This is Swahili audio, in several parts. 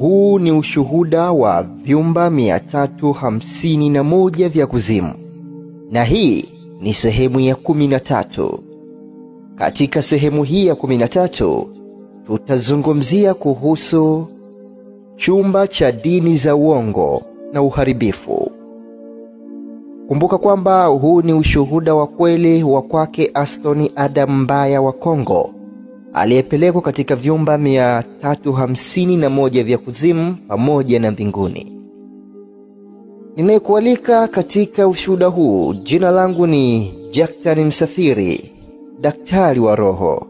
Huu ni ushuhuda wa vyumba 351 vya kuzimu. Na hii ni sehemu ya 13. Katika sehemu hii ya 13 tutazungumzia kuhusu chumba cha dini za uongo na uharibifu. Kumbuka kwamba huu ni ushuhuda wa kweli wa kwake Aston Adam Mbaya wa Kongo, aliyepelekwa katika vyumba 351 vya kuzimu pamoja na mbinguni. Ninayekualika katika ushuhuda huu, jina langu ni Jacktan Msafiri, daktari wa roho.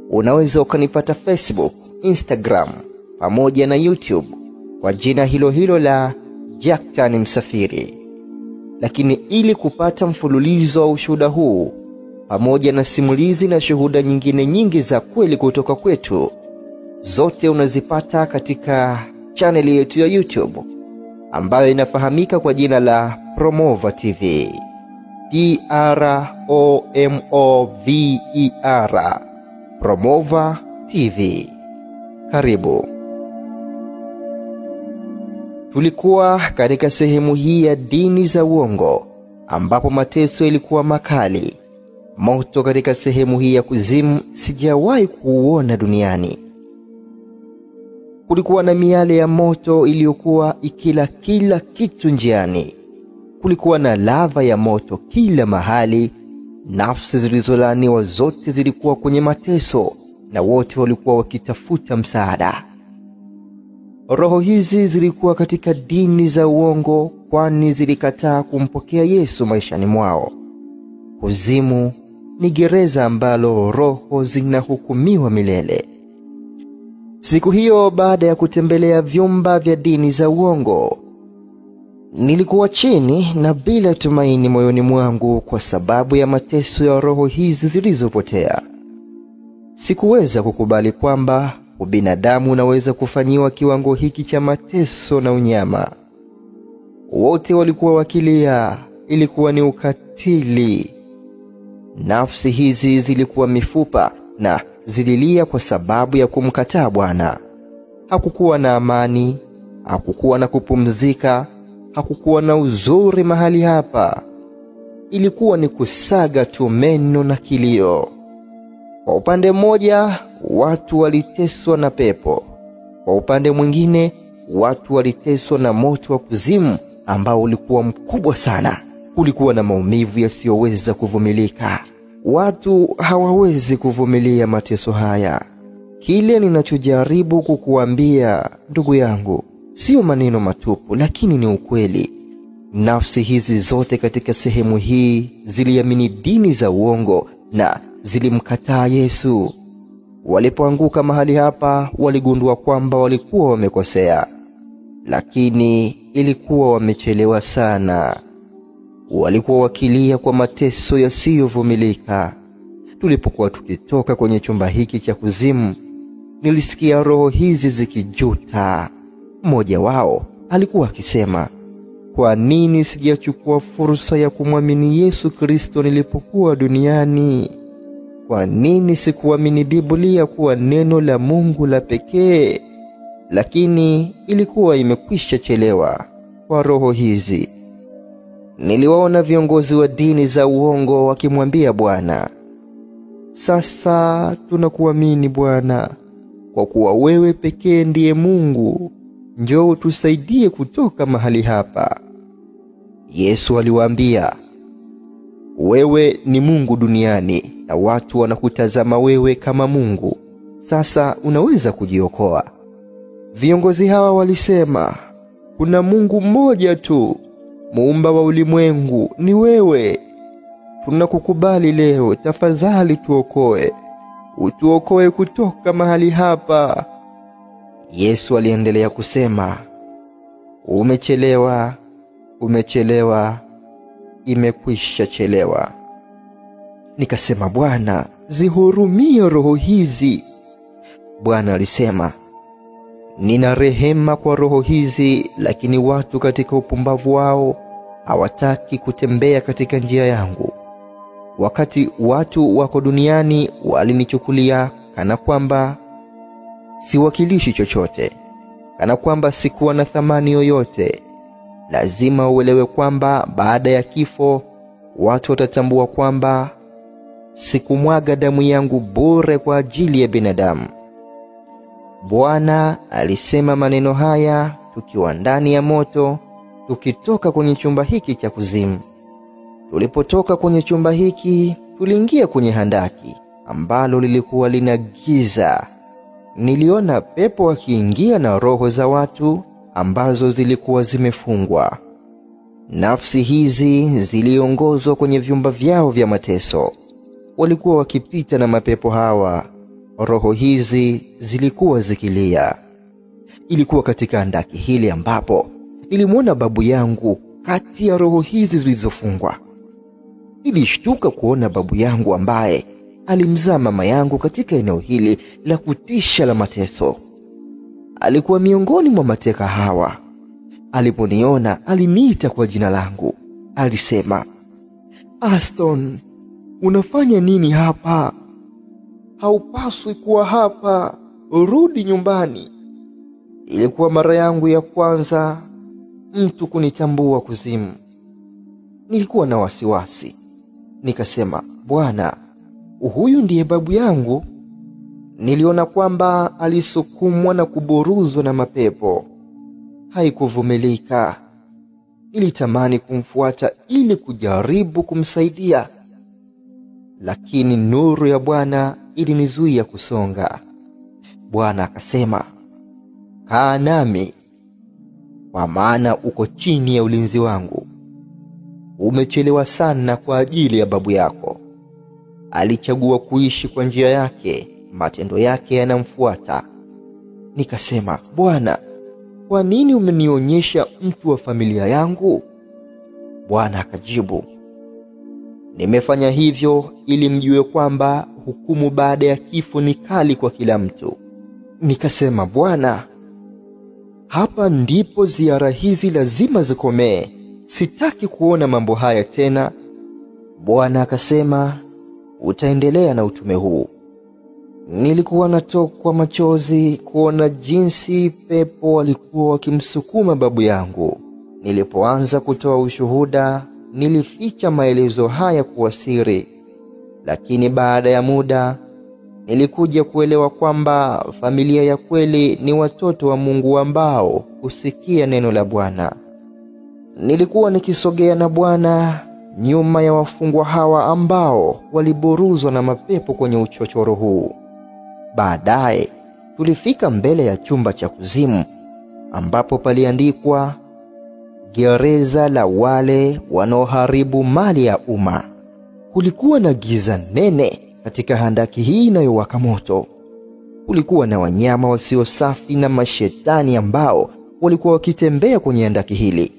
Unaweza ukanipata Facebook, Instagram pamoja na YouTube kwa jina hilo hilo la Jacktan Msafiri. Lakini ili kupata mfululizo wa ushuhuda huu pamoja na simulizi na shuhuda nyingine nyingi za kweli kutoka kwetu, zote unazipata katika channel yetu ya YouTube ambayo inafahamika kwa jina la Promova TV. Promover, Promova TV. Karibu. Tulikuwa katika sehemu hii ya dini za uongo ambapo mateso ilikuwa makali. Moto katika sehemu hii ya kuzimu sijawahi kuuona duniani. Kulikuwa na miale ya moto iliyokuwa ikila kila kitu njiani. Kulikuwa na lava ya moto kila mahali. Nafsi zilizolaaniwa zote zilikuwa kwenye mateso na wote walikuwa wakitafuta msaada. Roho hizi zilikuwa katika dini za uongo, kwani zilikataa kumpokea Yesu maishani mwao. Kuzimu ni gereza ambalo roho zinahukumiwa milele. Siku hiyo, baada ya kutembelea vyumba vya dini za uongo, nilikuwa chini na bila tumaini moyoni mwangu kwa sababu ya mateso ya roho hizi zilizopotea. Sikuweza kukubali kwamba ubinadamu unaweza kufanyiwa kiwango hiki cha mateso na unyama. Wote walikuwa wakilia, ilikuwa ni ukatili. Nafsi hizi zilikuwa mifupa na zililia kwa sababu ya kumkataa Bwana. Hakukuwa na amani, hakukuwa na kupumzika, hakukuwa na uzuri mahali hapa. Ilikuwa ni kusaga tu meno na kilio. Kwa upande mmoja, watu waliteswa na pepo. Kwa upande mwingine, watu waliteswa na moto wa kuzimu ambao ulikuwa mkubwa sana. Kulikuwa na maumivu yasiyoweza kuvumilika. Watu hawawezi kuvumilia mateso haya. Kile ninachojaribu kukuambia, ndugu yangu, sio maneno matupu, lakini ni ukweli. Nafsi hizi zote katika sehemu hii ziliamini dini za uongo na zilimkataa Yesu. Walipoanguka mahali hapa, waligundua kwamba walikuwa wamekosea, lakini ilikuwa wamechelewa sana. Walikuwa wakilia kwa mateso yasiyovumilika. Tulipokuwa tukitoka kwenye chumba hiki cha kuzimu, nilisikia roho hizi zikijuta. Mmoja wao alikuwa akisema, kwa nini sijachukua fursa ya kumwamini Yesu Kristo nilipokuwa duniani? Kwa nini sikuamini Biblia kuwa neno la Mungu la pekee? Lakini ilikuwa imekwisha chelewa kwa roho hizi. Niliwaona viongozi wa dini za uongo wakimwambia Bwana, sasa tunakuamini Bwana, kwa kuwa wewe pekee ndiye Mungu. Njoo tusaidie kutoka mahali hapa. Yesu aliwaambia, wewe ni Mungu duniani na watu wanakutazama wewe kama Mungu. Sasa unaweza kujiokoa. Viongozi hawa walisema, kuna Mungu mmoja tu, muumba wa ulimwengu, ni wewe. Tunakukubali leo, tafadhali tuokoe. Utuokoe kutoka mahali hapa. Yesu aliendelea kusema, umechelewa, umechelewa, imekwisha chelewa. Nikasema, Bwana, zihurumie roho hizi. Bwana alisema, nina rehema kwa roho hizi, lakini watu katika upumbavu wao hawataki kutembea katika njia yangu. Wakati watu wako duniani walinichukulia kana kwamba siwakilishi chochote, kana kwamba sikuwa na thamani yoyote. Lazima uelewe kwamba baada ya kifo watu watatambua kwamba sikumwaga damu yangu bure kwa ajili ya binadamu. Bwana alisema maneno haya tukiwa ndani ya moto, tukitoka kwenye chumba hiki cha kuzimu. Tulipotoka kwenye chumba hiki, tuliingia kwenye handaki ambalo lilikuwa lina giza. Niliona pepo wakiingia na roho za watu ambazo zilikuwa zimefungwa. Nafsi hizi ziliongozwa kwenye vyumba vyao vya mateso. Walikuwa wakipita na mapepo hawa. Roho hizi zilikuwa zikilia. Ilikuwa katika handaki hili ambapo nilimwona babu yangu kati ya roho hizi zilizofungwa. Nilishtuka kuona babu yangu ambaye alimzaa mama yangu katika eneo hili la kutisha la mateso. Alikuwa miongoni mwa mateka hawa. Aliponiona aliniita kwa jina langu. Alisema, Aston, unafanya nini hapa? Haupaswi kuwa hapa, rudi nyumbani. Ilikuwa mara yangu ya kwanza mtu kunitambua kuzimu. Nilikuwa na wasiwasi. Nikasema, Bwana, huyu ndiye babu yangu? Niliona kwamba alisukumwa na kuburuzwa na mapepo. Haikuvumilika. Nilitamani kumfuata ili kujaribu kumsaidia, lakini nuru ya Bwana ilinizuia kusonga. Bwana akasema, kaa nami, kwa maana uko chini ya ulinzi wangu. Umechelewa sana kwa ajili ya babu yako. Alichagua kuishi kwa njia yake, matendo yake yanamfuata. Nikasema, Bwana, kwa nini umenionyesha mtu wa familia yangu? Bwana akajibu, nimefanya hivyo ili mjue kwamba hukumu baada ya kifo ni kali kwa kila mtu. Nikasema, Bwana, hapa ndipo ziara hizi lazima zikomee. Sitaki kuona mambo haya tena. Bwana akasema, utaendelea na utume huu. Nilikuwa natokwa machozi kuona jinsi pepo walikuwa wakimsukuma babu yangu. Nilipoanza kutoa ushuhuda, nilificha maelezo haya kwa siri. Lakini baada ya muda, nilikuja kuelewa kwamba familia ya kweli ni watoto wa Mungu ambao husikia neno la Bwana. Nilikuwa nikisogea na Bwana nyuma ya wafungwa hawa ambao waliburuzwa na mapepo kwenye uchochoro huu. Baadaye tulifika mbele ya chumba cha kuzimu ambapo paliandikwa, gereza la wale wanaoharibu mali ya umma. Kulikuwa na giza nene katika handaki hii inayowaka moto. Kulikuwa na wanyama wasio safi na mashetani ambao walikuwa wakitembea kwenye handaki hili.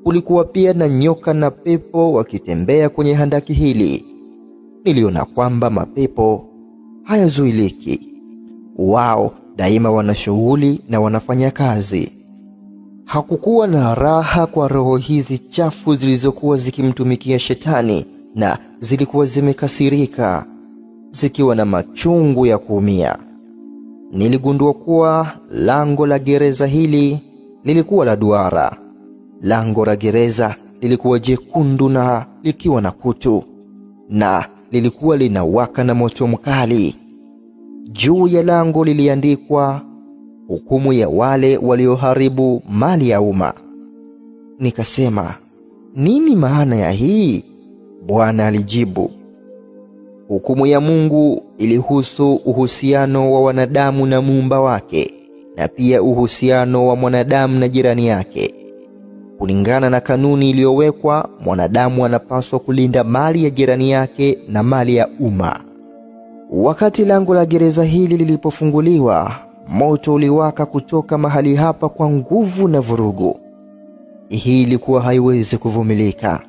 Kulikuwa pia na nyoka na pepo wakitembea kwenye handaki hili. Niliona kwamba mapepo hayazuiliki. Wao daima wana shughuli na wanafanya kazi. Hakukuwa na raha kwa roho hizi chafu zilizokuwa zikimtumikia shetani, na zilikuwa zimekasirika, zikiwa na machungu ya kuumia. Niligundua kuwa lango la gereza hili lilikuwa la duara. Lango la gereza lilikuwa jekundu na likiwa na kutu, na lilikuwa linawaka na moto mkali. Juu ya lango liliandikwa, hukumu ya wale walioharibu mali ya umma. Nikasema, nini maana ya hii? Bwana alijibu, hukumu ya Mungu ilihusu uhusiano wa wanadamu na muumba wake, na pia uhusiano wa mwanadamu na jirani yake. Kulingana na kanuni iliyowekwa, mwanadamu anapaswa kulinda mali ya jirani yake na mali ya umma. Wakati lango la gereza hili lilipofunguliwa, moto uliwaka kutoka mahali hapa kwa nguvu na vurugu. Hii ilikuwa haiwezi kuvumilika.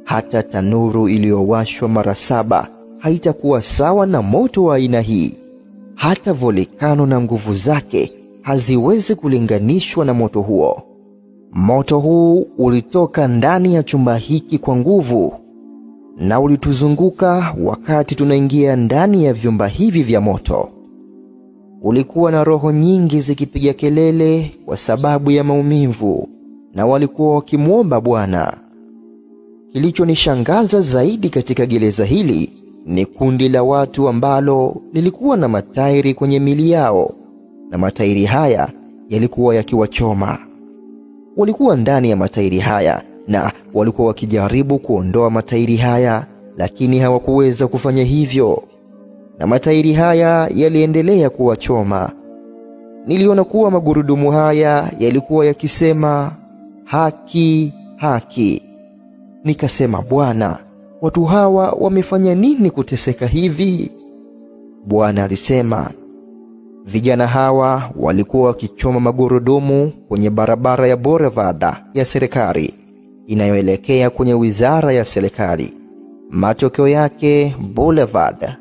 Hata tanuru iliyowashwa mara 7 haitakuwa sawa na moto wa aina hii. Hata volkano na nguvu zake haziwezi kulinganishwa na moto huo. Moto huu ulitoka ndani ya chumba hiki kwa nguvu na ulituzunguka wakati tunaingia ndani ya vyumba hivi vya moto. Ulikuwa na roho nyingi zikipiga kelele kwa sababu ya maumivu, na walikuwa wakimwomba Bwana. Kilichonishangaza zaidi katika gereza hili ni kundi la watu ambalo lilikuwa na matairi kwenye mili yao, na matairi haya yalikuwa yakiwachoma. Walikuwa ndani ya matairi haya na walikuwa wakijaribu kuondoa matairi haya, lakini hawakuweza kufanya hivyo, na matairi haya yaliendelea kuwachoma. Niliona kuwa magurudumu haya yalikuwa yakisema, haki, haki. Nikasema, Bwana, watu hawa wamefanya nini kuteseka hivi? Bwana alisema, vijana hawa walikuwa wakichoma magurudumu kwenye barabara ya Boulevard ya serikali inayoelekea kwenye wizara ya serikali. Matokeo yake, Boulevard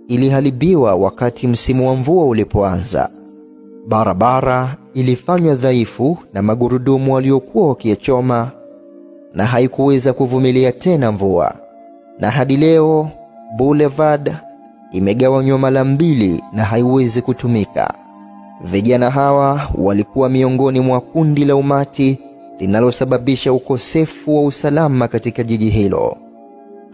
iliharibiwa wakati msimu wa mvua ulipoanza. Barabara ilifanywa dhaifu na magurudumu waliokuwa wakichoma, na haikuweza kuvumilia tena mvua. Na hadi leo Boulevard imegawanywa mara 2 na haiwezi kutumika. Vijana hawa walikuwa miongoni mwa kundi la umati linalosababisha ukosefu wa usalama katika jiji hilo.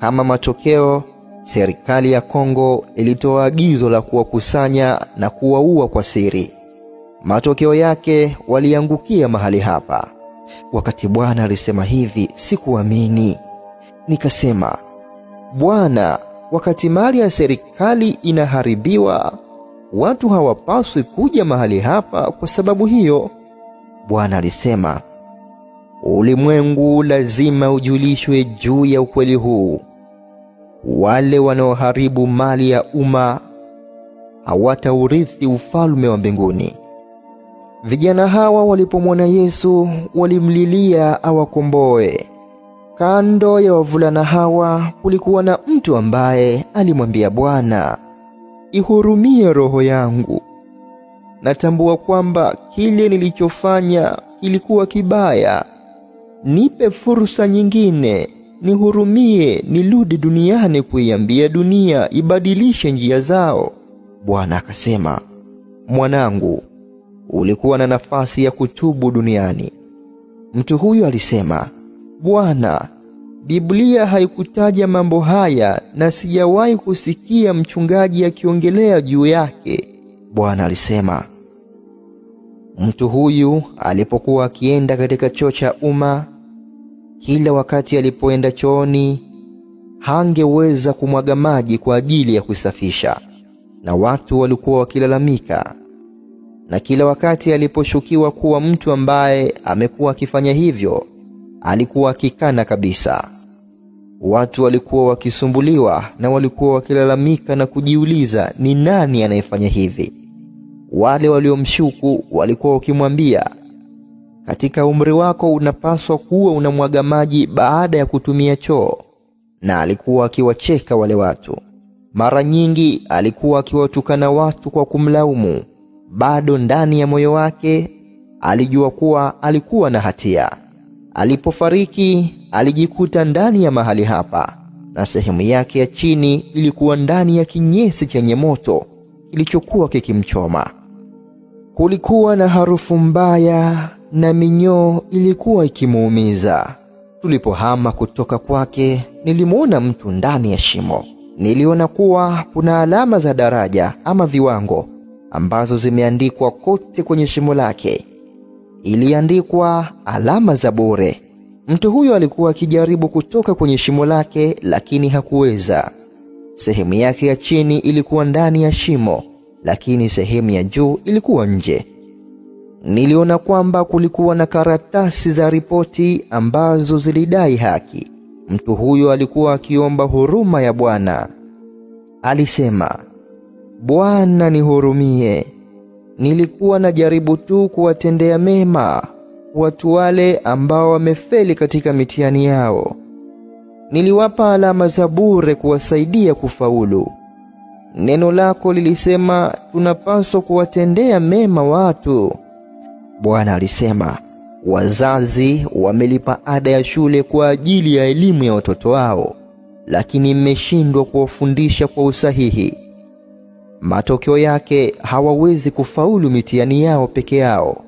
Kama matokeo, serikali ya Kongo ilitoa agizo la kuwakusanya na kuwaua kwa siri. Matokeo yake waliangukia mahali hapa. Wakati Bwana alisema hivi, sikuamini. Nikasema, Bwana, wakati mali ya serikali inaharibiwa, watu hawapaswi kuja mahali hapa kwa sababu hiyo. Bwana alisema, ulimwengu lazima ujulishwe juu ya ukweli huu. Wale wanaoharibu mali ya umma hawataurithi ufalme wa mbinguni. Vijana hawa walipomwona Yesu walimlilia awakomboe. Kando ya wavulana hawa kulikuwa na mtu ambaye alimwambia Bwana, ihurumie roho yangu. Natambua kwamba kile nilichofanya kilikuwa kibaya. Nipe fursa nyingine, nihurumie, nirudi duniani kuiambia dunia ibadilishe njia zao. Bwana akasema, mwanangu, ulikuwa na nafasi ya kutubu duniani. Mtu huyu alisema, Bwana, Biblia haikutaja mambo haya na sijawahi kusikia mchungaji akiongelea juu yake. Bwana alisema, mtu huyu alipokuwa akienda katika choo cha umma, kila wakati alipoenda chooni hangeweza kumwaga maji kwa ajili ya kusafisha, na watu walikuwa wakilalamika. Na kila wakati aliposhukiwa kuwa mtu ambaye amekuwa akifanya hivyo, alikuwa akikana kabisa. Watu walikuwa wakisumbuliwa na walikuwa wakilalamika na kujiuliza ni nani anayefanya hivi. Wale waliomshuku walikuwa wakimwambia, katika umri wako unapaswa kuwa unamwaga maji baada ya kutumia choo. Na alikuwa akiwacheka wale watu. Mara nyingi alikuwa akiwatukana watu kwa kumlaumu. Bado ndani ya moyo wake alijua kuwa alikuwa na hatia. Alipofariki alijikuta ndani ya mahali hapa, na sehemu yake ya chini ilikuwa ndani ya kinyesi chenye moto kilichokuwa kikimchoma. Kulikuwa na harufu mbaya na minyoo ilikuwa ikimuumiza. Tulipohama kutoka kwake, nilimuona mtu ndani ya shimo. Niliona kuwa kuna alama za daraja ama viwango ambazo zimeandikwa kote kwenye shimo lake. Iliandikwa alama za bure. Mtu huyo alikuwa akijaribu kutoka kwenye shimo lake, lakini hakuweza. Sehemu yake ya chini ilikuwa ndani ya shimo, lakini sehemu ya juu ilikuwa nje. Niliona kwamba kulikuwa na karatasi za ripoti ambazo zilidai haki. Mtu huyo alikuwa akiomba huruma ya Bwana. Alisema, Bwana nihurumie, nilikuwa najaribu tu kuwatendea mema watu wale ambao wamefeli katika mitihani yao. Niliwapa alama za bure kuwasaidia kufaulu. Neno lako lilisema tunapaswa kuwatendea mema watu. Bwana alisema, wazazi wamelipa ada ya shule kwa ajili ya elimu ya watoto wao, lakini mmeshindwa kuwafundisha kwa usahihi. Matokeo yake hawawezi kufaulu mitihani yao peke yao.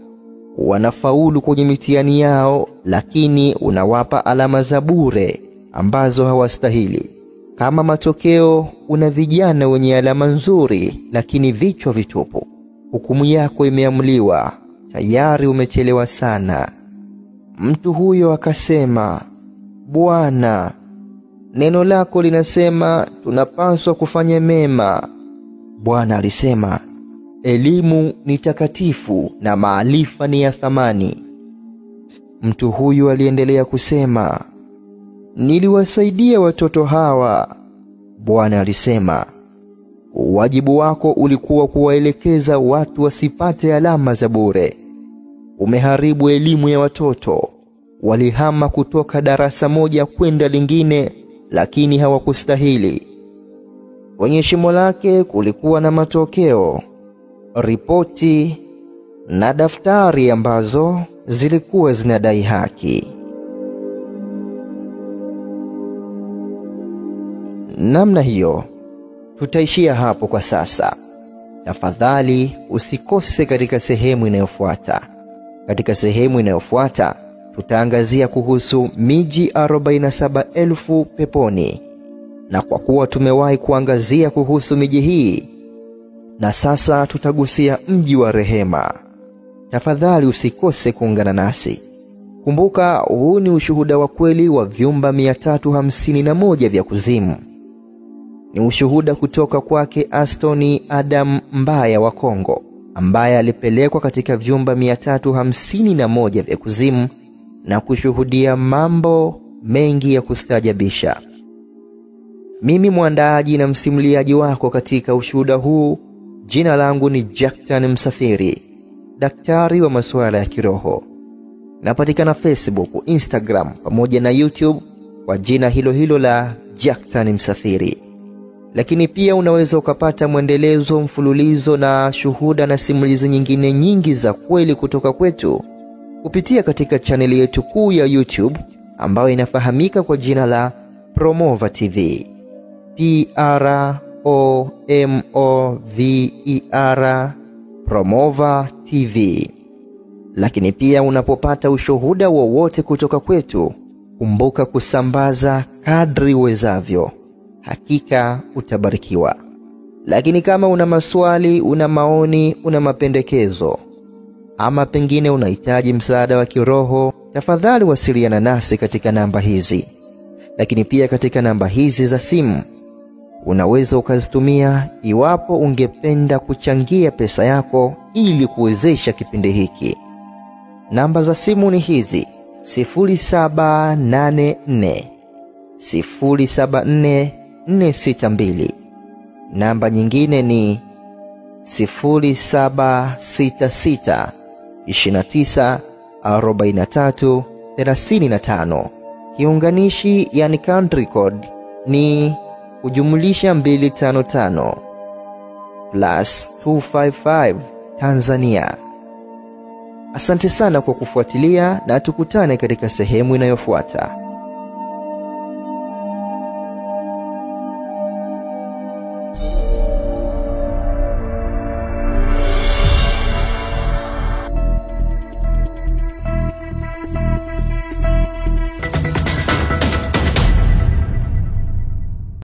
Wanafaulu kwenye mitihani yao, lakini unawapa alama za bure ambazo hawastahili. Kama matokeo, una vijana wenye alama nzuri lakini vichwa vitupu. Hukumu yako imeamuliwa, tayari umechelewa sana. Mtu huyo akasema, Bwana, neno lako linasema tunapaswa kufanya mema. Bwana alisema, elimu ni takatifu na maarifa ni ya thamani. Mtu huyu aliendelea kusema, niliwasaidia watoto hawa. Bwana alisema, wajibu wako ulikuwa kuwaelekeza watu wasipate alama za bure. Umeharibu elimu ya watoto. Walihama kutoka darasa moja kwenda lingine, lakini hawakustahili. Kwenye shimo lake kulikuwa na matokeo, ripoti na daftari ambazo zilikuwa zinadai haki. Namna hiyo, tutaishia hapo kwa sasa. Tafadhali usikose katika sehemu inayofuata. Katika sehemu inayofuata, tutaangazia kuhusu miji 47,000 peponi. Na kwa kuwa tumewahi kuangazia kuhusu miji hii, na sasa tutagusia mji wa rehema. Tafadhali usikose kuungana nasi. Kumbuka, huu ni ushuhuda wa kweli wa vyumba 351 vya kuzimu. Ni ushuhuda kutoka kwake Astoni Adam Mbaya wa Kongo, ambaye alipelekwa katika vyumba 351 vya kuzimu na kushuhudia mambo mengi ya kustajabisha. Mimi mwandaaji na msimuliaji wako katika ushuhuda huu, jina langu ni Jacktan Msafiri, daktari wa masuala ya kiroho. Napatikana Facebook, Instagram pamoja na YouTube kwa jina hilo hilo la Jacktan Msafiri. Lakini pia unaweza ukapata mwendelezo mfululizo na shuhuda na simulizi nyingine nyingi za kweli kutoka kwetu kupitia katika chaneli yetu kuu ya YouTube ambayo inafahamika kwa jina la Promova TV. Promover, Promova TV. Lakini pia unapopata ushuhuda wowote kutoka kwetu, kumbuka kusambaza kadri uwezavyo. Hakika utabarikiwa. Lakini kama una maswali, una maoni, una mapendekezo, ama pengine unahitaji msaada wa kiroho, tafadhali wasiliana nasi katika namba hizi. Lakini pia katika namba hizi za simu unaweza ukazitumia iwapo ungependa kuchangia pesa yako ili kuwezesha kipindi hiki. Namba za simu ni hizi: 0784 074 462. Namba nyingine ni 0766 29 43 35. Kiunganishi yani country code ni kujumlisha 255 plus 255 Tanzania. Asante sana kwa kufuatilia na tukutane katika sehemu inayofuata.